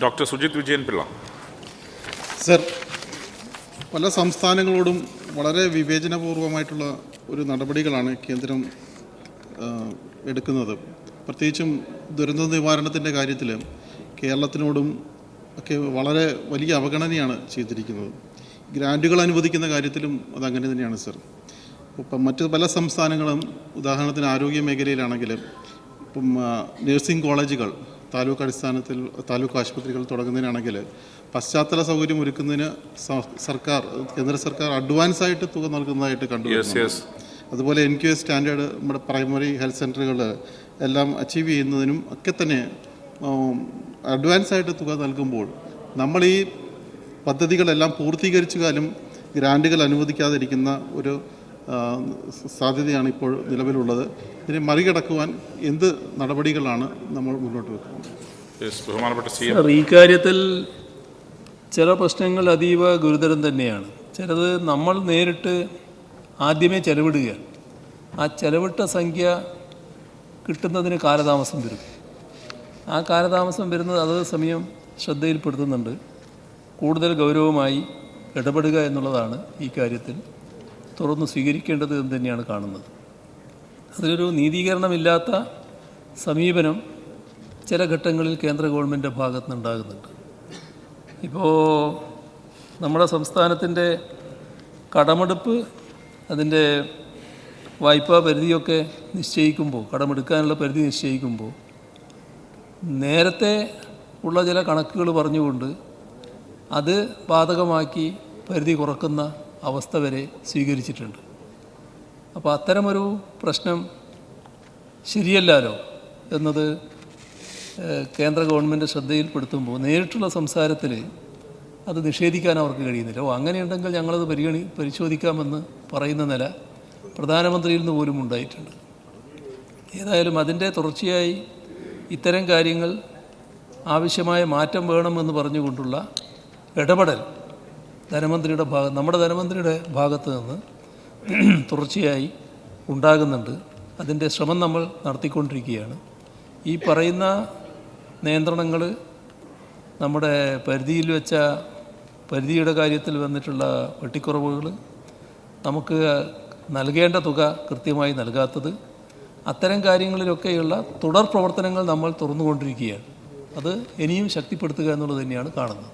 Doctor Sujith Vijayan Pillai. Sir, പല സംസ്ഥാനങ്ങളോടും വളരെ വിവേചനപൂർവമായിട്ടുള്ള ഒരു നടപടികളാണ് കേന്ദ്രം എടുക്കുന്നത്. പ്രത്യേകിച്ചും ദുരന്ത നിവാരണത്തിൻ്റെ കാര്യത്തിൽ കേരളത്തിനോടും ഒക്കെ വളരെ വലിയ അവഗണനയാണ് ചെയ്തിരിക്കുന്നത്. ഗ്രാൻറ്റുകൾ അനുവദിക്കുന്ന കാര്യത്തിലും അതങ്ങനെ തന്നെയാണ് സർ. ഇപ്പം മറ്റ് പല സംസ്ഥാനങ്ങളും, ഉദാഹരണത്തിന് ആരോഗ്യ മേഖലയിലാണെങ്കിൽ ഇപ്പം നഴ്സിംഗ് കോളേജുകൾ താലൂക്ക് അടിസ്ഥാനത്തിൽ താലൂക്ക് ആശുപത്രികൾ തുടങ്ങുന്നതിനാണെങ്കിൽ പശ്ചാത്തല സൗകര്യം ഒരുക്കുന്നതിന് കേന്ദ്ര സർക്കാർ അഡ്വാൻസായിട്ട് തുക നൽകുന്നതായിട്ട് കണ്ടു. അതുപോലെ NQS സ്റ്റാൻഡേർഡ് നമ്മുടെ പ്രൈമറി ഹെൽത്ത് സെൻ്ററുകൾ എല്ലാം അച്ചീവ് ചെയ്യുന്നതിനും ഒക്കെ തന്നെ അഡ്വാൻസായിട്ട് തുക നൽകുമ്പോൾ നമ്മൾ ഈ പദ്ധതികളെല്ലാം പൂർത്തീകരിച്ചാലും ഗ്രാൻറ്റുകൾ അനുവദിക്കാതിരിക്കുന്ന ഒരു സാധ്യതയാണ് ഇപ്പോൾ നിലവിലുള്ളത്. ഇതിനെ മറികടക്കുവാൻ എന്ത് നടപടികളാണ് നമ്മൾ മുന്നോട്ട് വെക്കുന്നത്? ഈ കാര്യത്തിൽ ചില പ്രശ്നങ്ങൾ അതീവ ഗുരുതരം തന്നെയാണ്. ചിലത് നമ്മൾ നേരിട്ട് ആദ്യമേ ചെലവിടുകയാണ്. ആ ചെലവിട്ട സംഖ്യ കിട്ടുന്നതിന് കാലതാമസം വരും. ആ കാലതാമസം വരുന്നത് അതേ സമയം ശ്രദ്ധയിൽപ്പെടുത്തുന്നുണ്ട്. കൂടുതൽ ഗൗരവമായി ഇടപെടുക എന്നുള്ളതാണ് ഈ കാര്യത്തിൽ തുറന്നു സ്വീകരിക്കേണ്ടത് എന്ന് തന്നെയാണ് കാണുന്നത്. അതിലൊരു നീതീകരണമില്ലാത്ത സമീപനം ചില ഘട്ടങ്ങളിൽ കേന്ദ്ര ഗവൺമെൻറ്റിൻ്റെ ഭാഗത്തു നിന്നുണ്ടാകുന്നുണ്ട്. ഇപ്പോൾ നമ്മുടെ സംസ്ഥാനത്തിൻ്റെ കടമെടുപ്പ്, അതിൻ്റെ വായ്പാ പരിധിയൊക്കെ നിശ്ചയിക്കുമ്പോൾ, കടമെടുക്കാനുള്ള പരിധി നിശ്ചയിക്കുമ്പോൾ നേരത്തെ ഉള്ള ചില കണക്കുകൾ പറഞ്ഞുകൊണ്ട് അത് ബാധകമാക്കി പരിധി കുറക്കുന്ന അവസ്ഥ വരെ സ്വീകരിച്ചിട്ടുണ്ട്. അപ്പോൾ അത്തരമൊരു പ്രശ്നം ശരിയല്ലല്ലോ എന്നത് കേന്ദ്ര ഗവൺമെൻറ് ശ്രദ്ധയിൽപ്പെടുത്തുമ്പോൾ നേരിട്ടുള്ള സംസാരത്തിൽ അത് നിഷേധിക്കാൻ അവർക്ക് കഴിയുന്നില്ല. അങ്ങനെയുണ്ടെങ്കിൽ ഞങ്ങളത് പരിശോധിക്കാമെന്ന് പറയുന്ന നില പ്രധാനമന്ത്രിയിൽ നിന്ന് പോലും ഉണ്ടായിട്ടുണ്ട്. ഏതായാലും അതിൻ്റെ തുടർച്ചയായി ഇത്തരം കാര്യങ്ങൾ ആവശ്യമായ മാറ്റം വേണമെന്ന് പറഞ്ഞുകൊണ്ടുള്ള ഇടപെടൽ നമ്മുടെ ധനമന്ത്രിയുടെ ഭാഗത്ത് നിന്ന് തുടർച്ചയായി ഉണ്ടാകുന്നുണ്ട്. അതിൻ്റെ ശ്രമം നമ്മൾ നടത്തിക്കൊണ്ടിരിക്കുകയാണ്. ഈ പറയുന്ന നിയന്ത്രണങ്ങൾ നമ്മുടെ പരിധിയിൽ വെച്ച പരിധിയുടെ കാര്യത്തിൽ വന്നിട്ടുള്ള വെട്ടിക്കുറവുകൾ, നമുക്ക് നൽകേണ്ട തുക കൃത്യമായി നൽകാത്തത്, അത്തരം കാര്യങ്ങളിലൊക്കെയുള്ള തുടർ പ്രവർത്തനങ്ങൾ നമ്മൾ തുറന്നുകൊണ്ടിരിക്കുകയാണ്. അത് ഇനിയും ശക്തിപ്പെടുത്തുക എന്നുള്ളത് തന്നെയാണ് കാണുന്നത്.